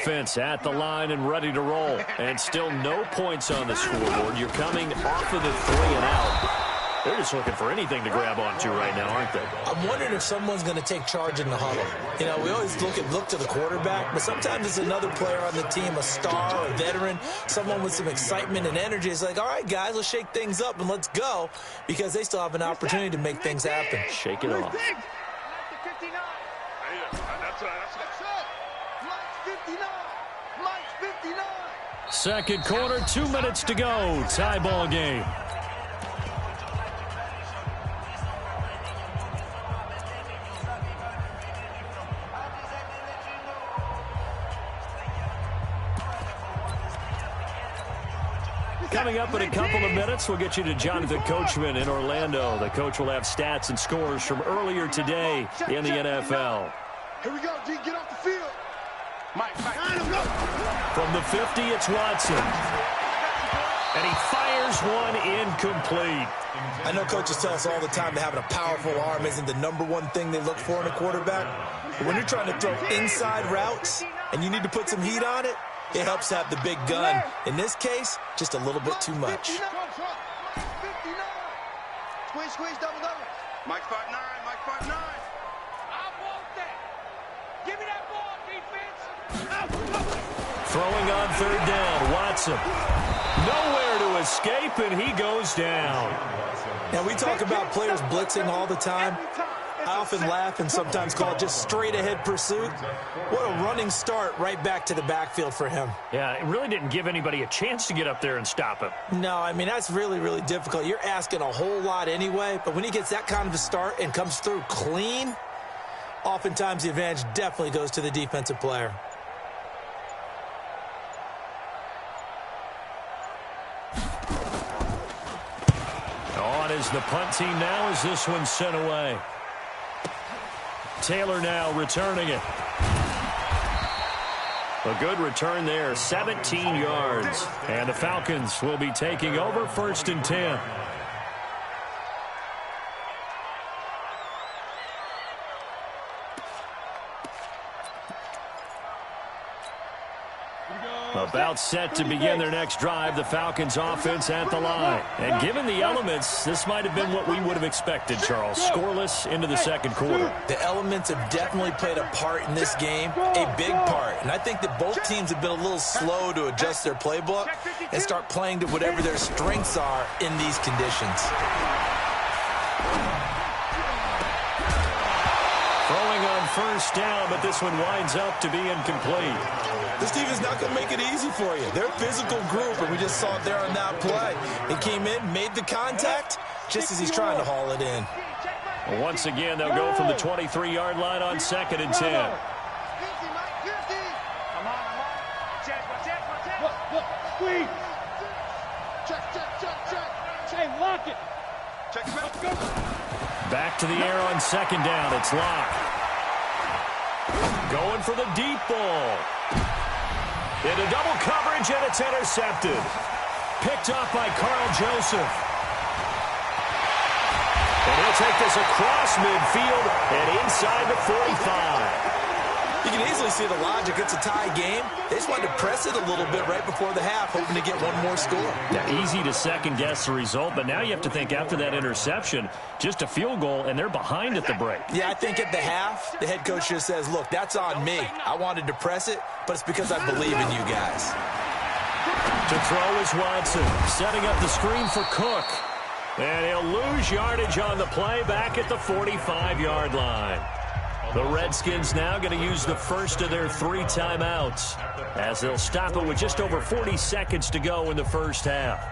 offense at the line and ready to roll. And still no points on the scoreboard. You're coming off of the 3 and out. They're just looking for anything to grab onto right now, aren't they? I'm wondering if someone's going to take charge in the huddle. You know, we always look to the quarterback, but sometimes it's another player on the team, a star, a veteran, someone with some excitement and energy. It's like, all right, guys, let's shake things up and let's go, because they still have an opportunity to make things happen. Shake it off. Second quarter, 2 minutes to go. Tie ball game. Coming up in a couple of minutes, we'll get you to Jonathan Coachman in Orlando. The coach will have stats and scores from earlier today in the NFL. Here we go, G. Get off the field. Mike. From the 50, it's Watson. And he fires one incomplete. I know coaches tell us all the time that having a powerful arm isn't the #1 thing they look for in a quarterback. But when you're trying to throw inside routes and you need to put some heat on it, it helps have the big gun. In this case, just a little bit too much. Squeeze, double. Mike 5'9", Mike 5'9". I want that. Give me that ball, defense. Throwing on third down, Watson. Nowhere to escape, and he goes down. Now, we talk about players blitzing all the time. I often laugh and sometimes call it just straight-ahead pursuit. What a running start right back to the backfield for him. Yeah, it really didn't give anybody a chance to get up there and stop him. No, I mean, that's really, really difficult. You're asking a whole lot anyway, but when he gets that kind of a start and comes through clean, oftentimes the advantage definitely goes to the defensive player. On is the punt team now as this one's sent away. Taylor now returning it. A good return there, 17 yards. And the Falcons will be taking over 1st and 10. About set to begin their next drive, the Falcons offense at the line. And given the elements, this might have been what we would have expected, Charles. Scoreless into the second quarter. The elements have definitely played a part in this game, a big part. And I think that both teams have been a little slow to adjust their playbook and start playing to whatever their strengths are in these conditions. Throwing on first down, but this one winds up to be incomplete. This team is not going to make it easy for you. They're a physical group, and we just saw it there on that play. He came in, made the contact, just as he's trying to haul it in. Well, once again, they'll go from the 23-yard line on 2nd and 10. Look. Squeeze. Check. Hey, lock it. Check. Let's go. Back to the air on 2nd down. It's Locke. Going for the deep ball. Into double coverage, and it's intercepted. Picked off by Carl Joseph. And he'll take this across midfield and inside the 45. You can easily see the logic. It's a tie game. They just wanted to press it a little bit right before the half, hoping to get one more score. Now, easy to second-guess the result, but now you have to think after that interception, just a field goal, and they're behind at the break. Yeah, I think at the half, the head coach just says, look, that's on me. I wanted to press it, but it's because I believe in you guys. To throw is Watson, setting up the screen for Cook. And he'll lose yardage on the play back at the 45-yard line. The Redskins now going to use the first of their 3 timeouts as they'll stop it with just over 40 seconds to go in the first half.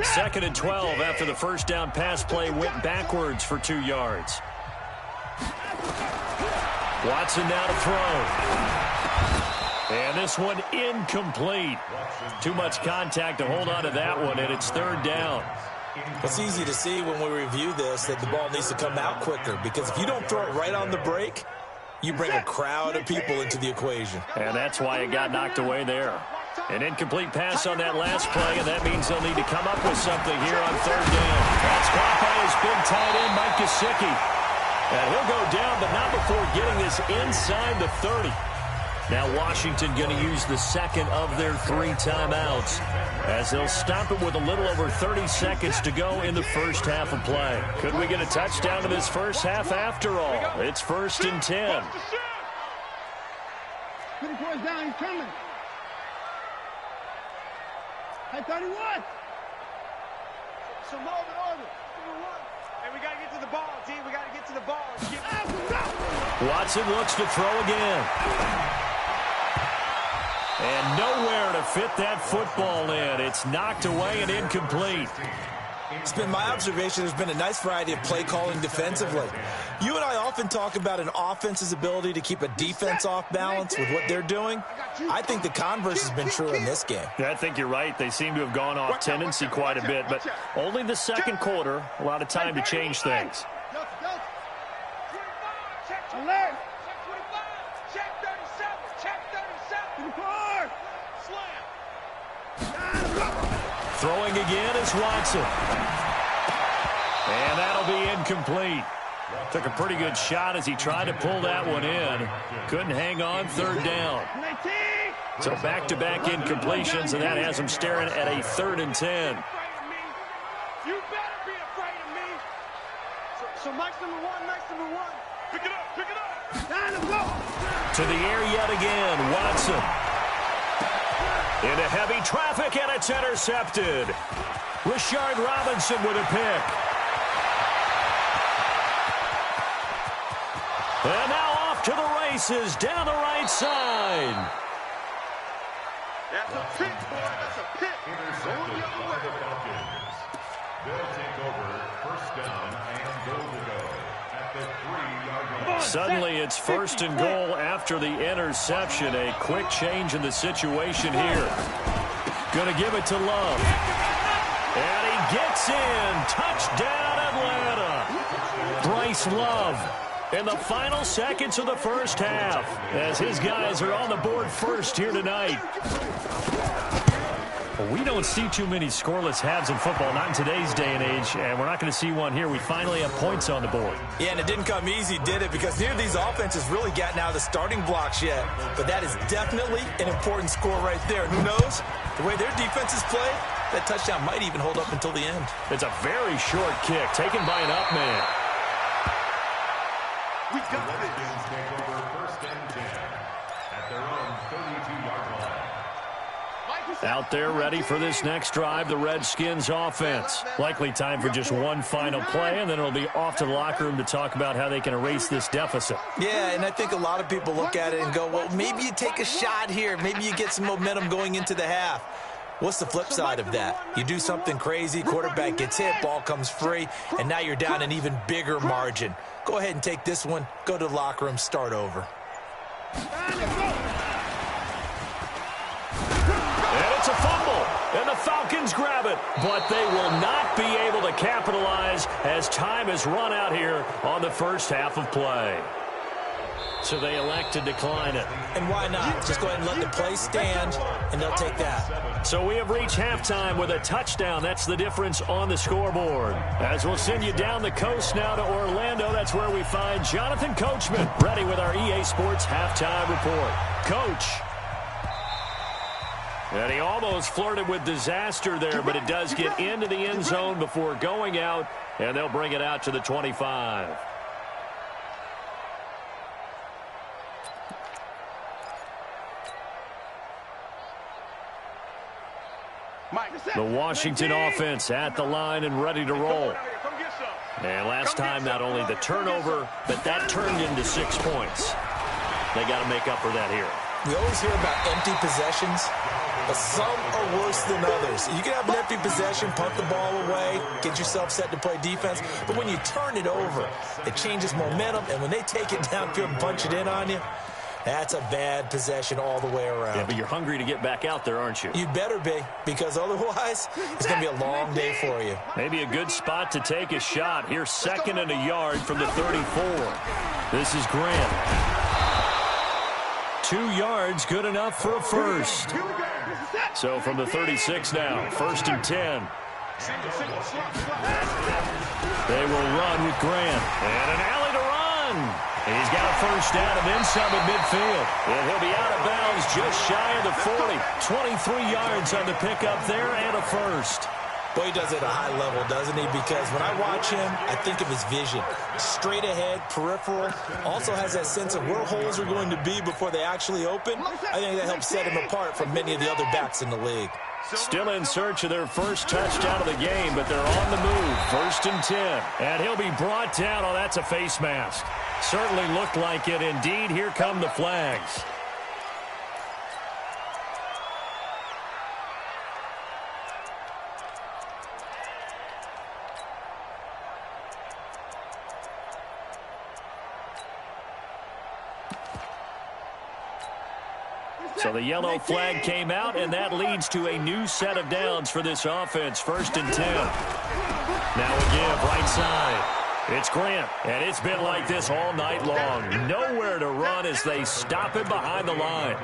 Second and 12 after the first down pass play went backwards for 2 yards. Watson now to throw. And this one incomplete. Too much contact to hold on to that one, and it's 3rd down. It's easy to see when we review this that the ball needs to come out quicker, because if you don't throw it right on the break, you bring a crowd of people into the equation. And that's why it got knocked away there. An incomplete pass on that last play, and that means they'll need to come up with something here on third down. That's caught by his big tight end, Mike Gesicki. And he'll go down, but not before getting this inside the 30. Now Washington going to use the second of their 3 timeouts as they'll stop it with a little over 30 seconds to go in the first half of play. Could we get a touchdown in this first half after all? It's 1st and 10. Put him towards down, he's coming. Hey, 31. Some over. And we got to get to the ball, G. We got to get to the ball. Watson looks to throw again. And nowhere to fit that football in. It's knocked away and incomplete. It's been my observation there's been a nice variety of play calling defensively. You and I often talk about an offense's ability to keep a defense off balance with what they're doing. I think the converse has been true in this game. Yeah, I think you're right. They seem to have gone off tendency quite a bit, but only the second quarter, a lot of time to change things. Alert! Check 25! Check 37! Check 37! Slam! Throwing again is Watson. And that'll be incomplete. Took a pretty good shot as he tried to pull that one in. Couldn't hang on, third down. So back-to-back incompletions, and that has him staring at a 3rd and 10. You better be afraid of me. So Mike's number one. Pick it up. To the air yet again, Watson. Into heavy traffic, and it's intercepted. Rashard Robinson with a pick. And now off to the races down the right side. That's a pick, boy. That's a pick. Going the other way. They'll take over 1st down and goal to go at the 3-yard line. Suddenly it's 1st and goal after the interception. A quick change in the situation here. Going to give it to Love. And he gets in. Touchdown, Atlanta. Bryce Love in the final seconds of the first half as his guys are on the board first here tonight. We don't see too many scoreless halves in football, not in today's day and age, and we're not going to see one here. We finally have points on the board. Yeah, and it didn't come easy, did it? Because neither of these offenses really gotten out of the starting blocks yet. But that is definitely an important score right there. And who knows? The way their defenses play, that touchdown might even hold up until the end. It's a very short kick taken by an up man. We got this. Redskins take over 1st and 10 at their own 32-yard line. Out there ready for this next drive, the Redskins offense. Likely time for just one final play, and then it'll be off to the locker room to talk about how they can erase this deficit. Yeah, and I think a lot of people look at it and go, well, maybe you take a shot here. Maybe you get some momentum going into the half. What's the flip side of that? You do something crazy, quarterback gets hit, ball comes free, and now you're down an even bigger margin. Go ahead and take this one, go to the locker room, start over. And it's a fumble, and the Falcons grab it, but they will not be able to capitalize as time has run out here on the first half of play. So they elect to decline it. And why not? Just go ahead and let the play stand, and they'll take that. So we have reached halftime with a touchdown. That's the difference on the scoreboard. As we'll send you down the coast now to Orlando, that's where we find Jonathan Coachman, ready with our EA Sports halftime report. Coach. And he almost flirted with disaster there, but it does get into the end zone before going out, and they'll bring it out to the 25. The Washington offense at the line and ready to roll. And last time, not only the turnover, but that turned into 6 points. They got to make up for that here. We always hear about empty possessions, but some are worse than others. You can have an empty possession, punt the ball away, get yourself set to play defense, but when you turn it over, it changes momentum, and when they take it downfield and punch it in on you, that's a bad possession all the way around. Yeah, but you're hungry to get back out there, aren't you? You better be, because otherwise, it's going to be a long day for you. Maybe a good spot to take a shot. Here's 2nd and a yard from the 34. This is Grant. 2 yards, good enough for a first. So from the 36 now, 1st and 10. They will run with Grant. And an alley to run. He's got a first down and then some at midfield. And he'll be out of bounds just shy of the 40. 23 yards on the pickup there and a first. Boy, he does it at a high level, doesn't he? Because when I watch him, I think of his vision. Straight ahead, peripheral. Also has that sense of where holes are going to be before they actually open. I think that helps set him apart from many of the other backs in the league. Still in search of their first touchdown of the game, but they're on the move. 1st and 10. And he'll be brought down. Oh, that's a face mask. Certainly looked like it. Indeed, here come the flags. So the yellow flag came out, and that leads to a new set of downs for this offense. 1st and 10. Now a give right side. It's Grant, and it's been like this all night long. Nowhere to run as they stop him behind the line.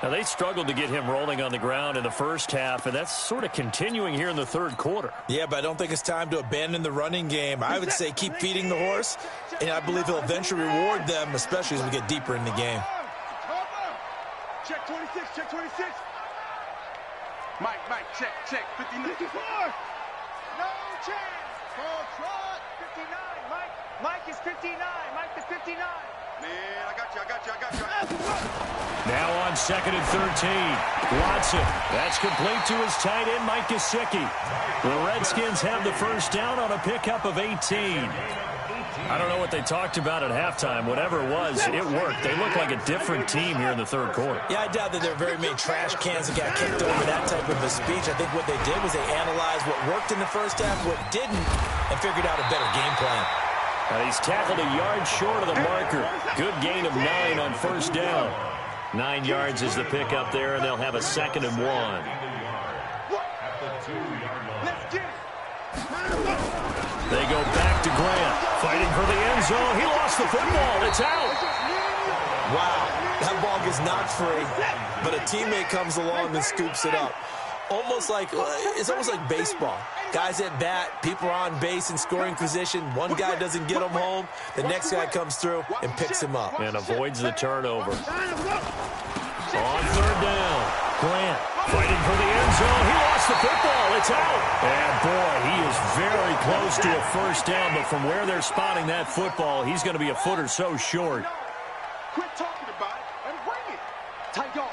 Now, they struggled to get him rolling on the ground in the first half, and that's sort of continuing here in the third quarter. Yeah, but I don't think it's time to abandon the running game. I would say keep feeding the horse, and I believe he'll eventually reward them, especially as we get deeper in the game. Check 26, check 26. Mike, check, 59. 54. No chance. Call trot. 59, Mike is 59. Mike is 59. Man, I got you. Now on 2nd and 13. Watson. That's complete to his tight end, Mike Gesicki. The Redskins have the first down on a pickup of 18. I don't know what they talked about at halftime. Whatever it was, it worked. They look like a different team here in the third quarter. Yeah, I doubt that there are very many trash cans that got kicked over that type of a speech. I think what they did was they analyzed what worked in the first half, what didn't, and figured out a better game plan. And he's tackled a yard short of the marker. Good gain of 9 on first down. 9 yards is the pickup there, and they'll have a 2nd and 1. They go back to Grant, fighting for the end zone. He lost the football. It's out. Wow, that ball gets knocked free, but a teammate comes along and scoops it up. It's almost like baseball. Guys at bat, people are on base in scoring position. One guy doesn't get him home. The next guy comes through and picks him up. And avoids the turnover. On 3rd down, Grant fighting for the end zone. He lost the football. It's out. And, boy, he is very close to a first down, but from where they're spotting that football, he's going to be a foot or so short. Quit talking about it and bring it. Tight dog.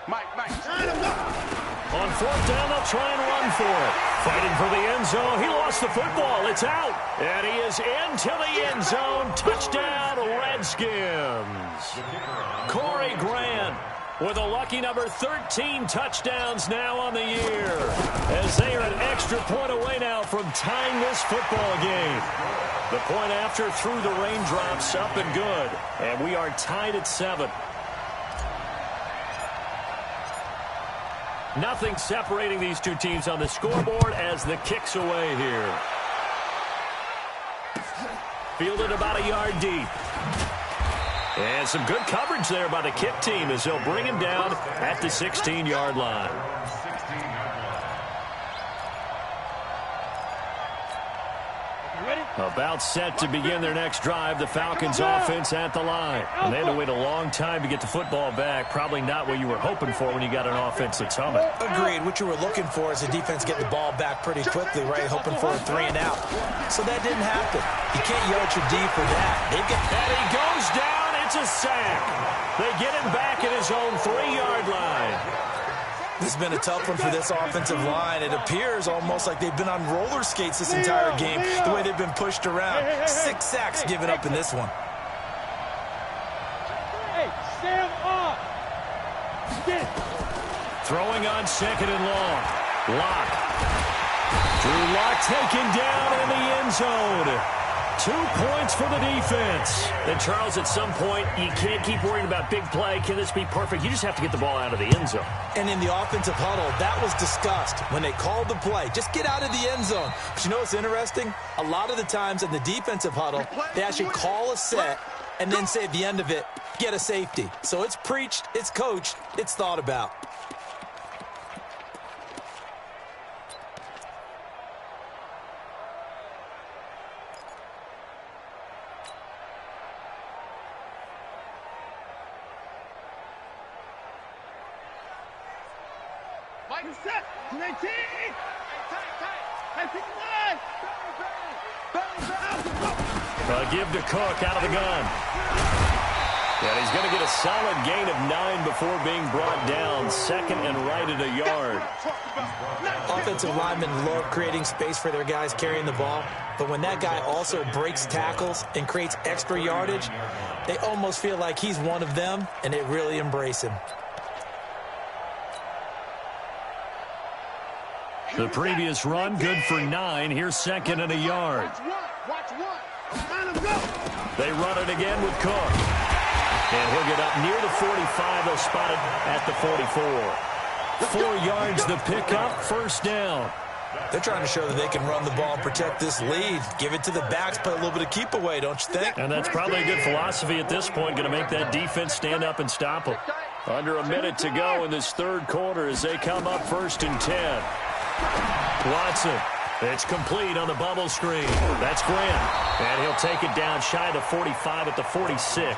Mike. On 4th down, they'll try and run for it. Fighting for the end zone. He lost the football. It's out. And he is into the end zone. Touchdown, Redskins. Corey Grant with a lucky number 13 touchdowns now on the year, as they are an extra point away now from tying this football game. The point after through the raindrops, up and good. And we are tied at 7. Nothing separating these two teams on the scoreboard as the kick's away here. Fielded about a yard deep. And some good coverage there by the kick team as they'll bring him down at the 16-yard line. About set to begin their next drive, the Falcons offense at the line. And they had to wait a long time to get the football back. Probably not what you were hoping for when you got an offense that's humming. Agreed. What you were looking for is the defense get the ball back pretty quickly, right? Hoping for a 3 and out. So that didn't happen. You can't yell at your D for that. And he goes down. It's a sack. They get him back at his own 3-yard line. This has been a tough one for this offensive line. It appears almost like they've been on roller skates this entire game, the way they've been pushed around. 6 sacks given up in this one. Hey, stand up. Throwing on 2nd and long. Lock. Drew Lock taken down in the end zone. 2 points for the defense. And, Charles, at some point, you can't keep worrying about big play. Can this be perfect? You just have to get the ball out of the end zone. And in the offensive huddle, that was discussed when they called the play. Just get out of the end zone. But you know what's interesting? A lot of the times in the defensive huddle, they actually call a set and then say at the end of it, get a safety. So it's preached, it's coached, it's thought about. Give to Cook out of the gun. And he's going to get a solid gain of 9 before being brought down. 2nd and right at a yard. Offensive linemen love creating space for their guys carrying the ball. But when that guy also breaks tackles and creates extra yardage, they almost feel like he's one of them, and they really embrace him. The previous run, good for 9. Here's 2nd and a yard. They run it again with Cook. And he'll get up near the 45. They'll spot it at the 44. 4 yards the pickup, 1st down. They're trying to show that they can run the ball, protect this lead, give it to the backs, play a little bit of keep away, don't you think? And that's probably a good philosophy at this point, going to make that defense stand up and stop them. Under a minute to go in this 3rd quarter as they come up 1st and 10. Watson. It's complete on the bubble screen. That's Grant. And he'll take it down shy of the 45 at the 46.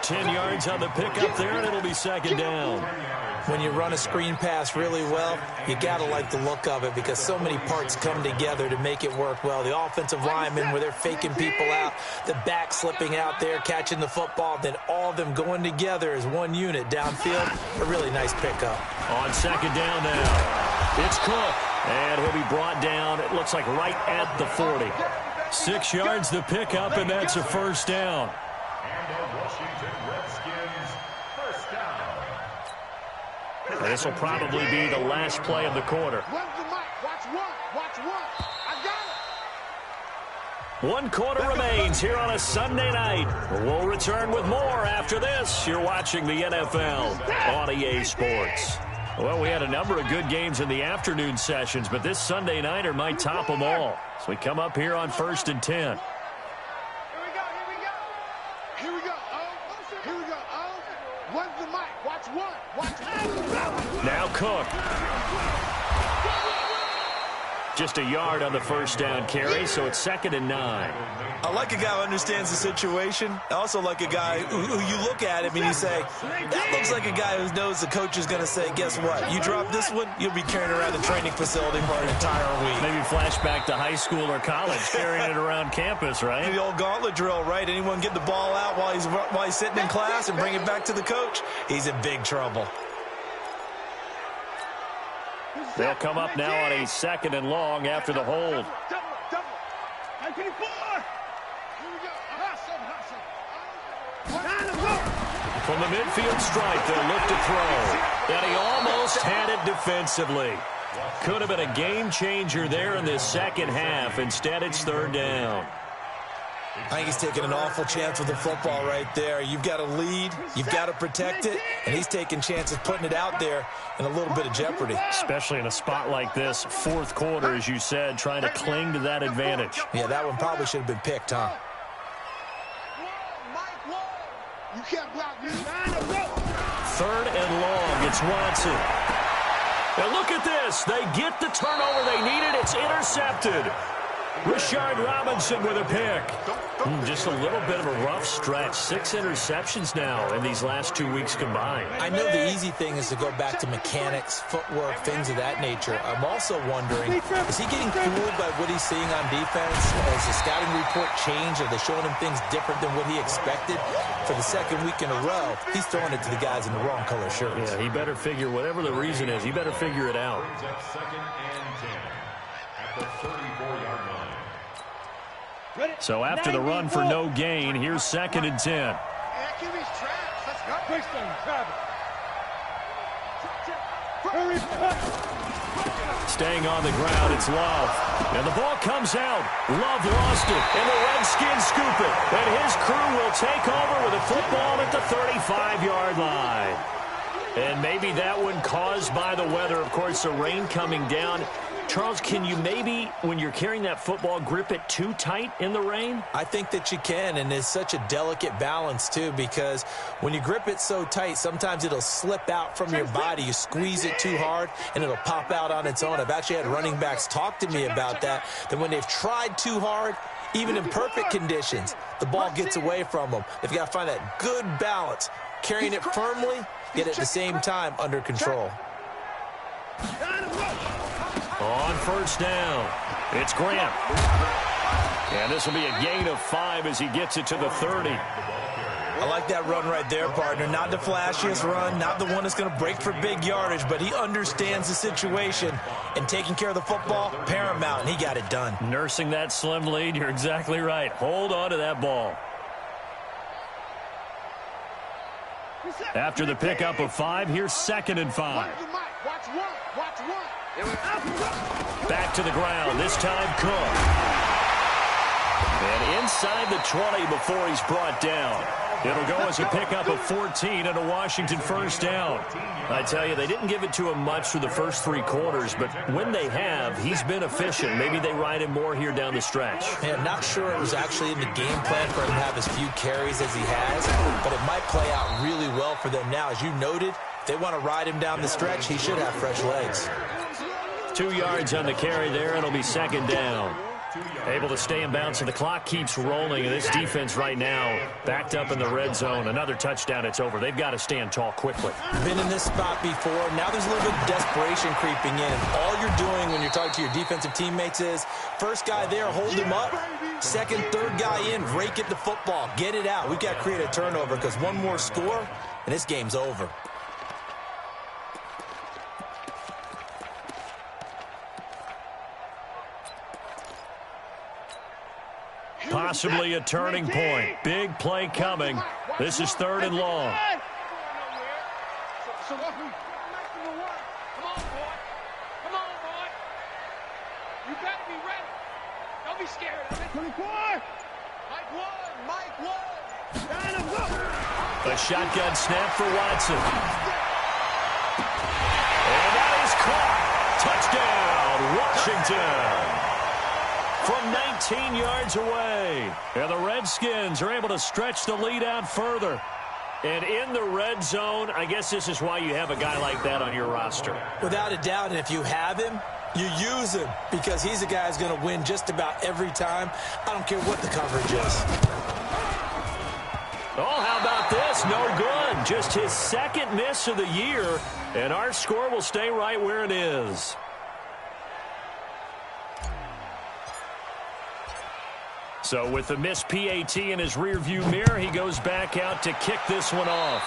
10 yards on the pickup there, and it'll be 2nd down. When you run a screen pass really well, you got to like the look of it because so many parts come together to make it work well. The offensive linemen, where they're faking people out, the back slipping out there, catching the football, then all of them going together as one unit downfield. A really nice pickup. On 2nd down now, it's Cook. And he'll be brought down, it looks like right at the 40. 6 yards the pickup, and that's a 1st down. And the Washington Redskins, 1st down. And this will probably be the last play of the quarter. One quarter remains here on a Sunday night. We'll return with more after this. You're watching the NFL on EA Sports. Well, we had a number of good games in the afternoon sessions, but this Sunday nighter might top them all. So we come up here on 1st and 10. Here we go. Here we go. One's the mic. Watch one. Watch. Now Cook. Just a yard on the 1st down carry, so it's 2nd and 9. I like a guy who understands the situation. I also like a guy who you look at him and you say, that looks like a guy who knows the coach is going to say, guess what? You drop this one, you'll be carrying around the training facility for an entire week. Maybe flashback to high school or college, carrying it around campus, right? The old gauntlet drill, right? Anyone get the ball out while he's sitting in class and bring it back to the coach? He's in big trouble. They'll come up now on a 2nd and long after the hold. From the midfield stripe, they'll look to throw. And he almost had it defensively. Could have been a game changer there in this 2nd half. Instead, it's 3rd down. I think he's taking an awful chance with the football right there. You've got to lead, you've got to protect it, and he's taking chances putting it out there in a little bit of jeopardy. Especially in a spot like this, 4th quarter, as you said, trying to cling to that advantage. Yeah, that one probably should have been picked, huh? You can't block me. 3rd and long, it's Watson. And look at this. They get the turnover they needed. It's intercepted. Rashard Robinson with a pick. Just a little bit of a rough stretch. 6 interceptions now in these last 2 weeks combined. I know the easy thing is to go back to mechanics, footwork, things of that nature. I'm also wondering, is he getting fooled by what he's seeing on defense? Has the scouting report changed? Are they showing him things different than what he expected? For the 2nd week in a row, he's throwing it to the guys in the wrong color shirts. Yeah, he better figure, whatever the reason is, he better figure it out. 2nd and 10 at the 34-yard line. So after the run for no gain, here's 2nd and 10. Hurry up. Staying on the ground, it's Love. And the ball comes out. Love lost it, and the Redskins scoop it. And his crew will take over with a football at the 35-yard line. And maybe that one caused by the weather. Of course, the rain coming down. Charles, can you maybe, when you're carrying that football, grip it too tight in the rain? I think that you can, and it's such a delicate balance, too, because when you grip it so tight, sometimes it'll slip out from your body. You squeeze it too hard, and it'll pop out on its own. I've actually had running backs talk to me about that when they've tried too hard, even in perfect conditions, the ball gets away from them. They've got to find that good balance, carrying it firmly, yet at the same time under control. On first down, it's Grant. And this will be a gain of 5 as he gets it to the 30. I like that run right there, partner. Not the flashiest run, not the one that's going to break for big yardage, but he understands the situation, and taking care of the football, paramount, and he got it done. Nursing that slim lead, you're exactly right. Hold on to that ball. After the pickup of 5, here's 2nd and 5. Watch one. Back to the ground, this time Cook. And inside the 20 before he's brought down. It'll go as a pickup of 14 and a Washington first down. I tell you, they didn't give it to him much through the first 3 quarters, but when they have, he's been efficient. Maybe they ride him more here down the stretch. Man, not sure it was actually in the game plan for him to have as few carries as he has, but it might play out really well for them now. As you noted, if they want to ride him down the stretch, he should have fresh legs. 2 yards on the carry there. It'll be 2nd down. Able to stay in bounds, and the clock keeps rolling. And this defense right now backed up in the red zone. Another touchdown, it's over. They've got to stand tall quickly. Been in this spot before. Now there's a little bit of desperation creeping in. And all you're doing when you're talking to your defensive teammates is, first guy there, hold him up. Second, third guy in, rake at the football. Get it out. We've got to create a turnover because one more score, and this game's over. Possibly a turning point. Big play coming. This is 3rd and long. Come on, boy. You better be ready. Don't be scared of it. 24. Mike one. A shotgun snap for Watson. And that is caught. Touchdown, Washington. From 19 yards away. And the Redskins are able to stretch the lead out further. And in the red zone, I guess this is why you have a guy like that on your roster. Without a doubt, and if you have him, you use him because he's a guy who's going to win just about every time. I don't care what the coverage is. Oh, how about this? No good. Just his 2nd miss of the year. And our score will stay right where it is. So with the missed PAT in his rearview mirror, he goes back out to kick this one off.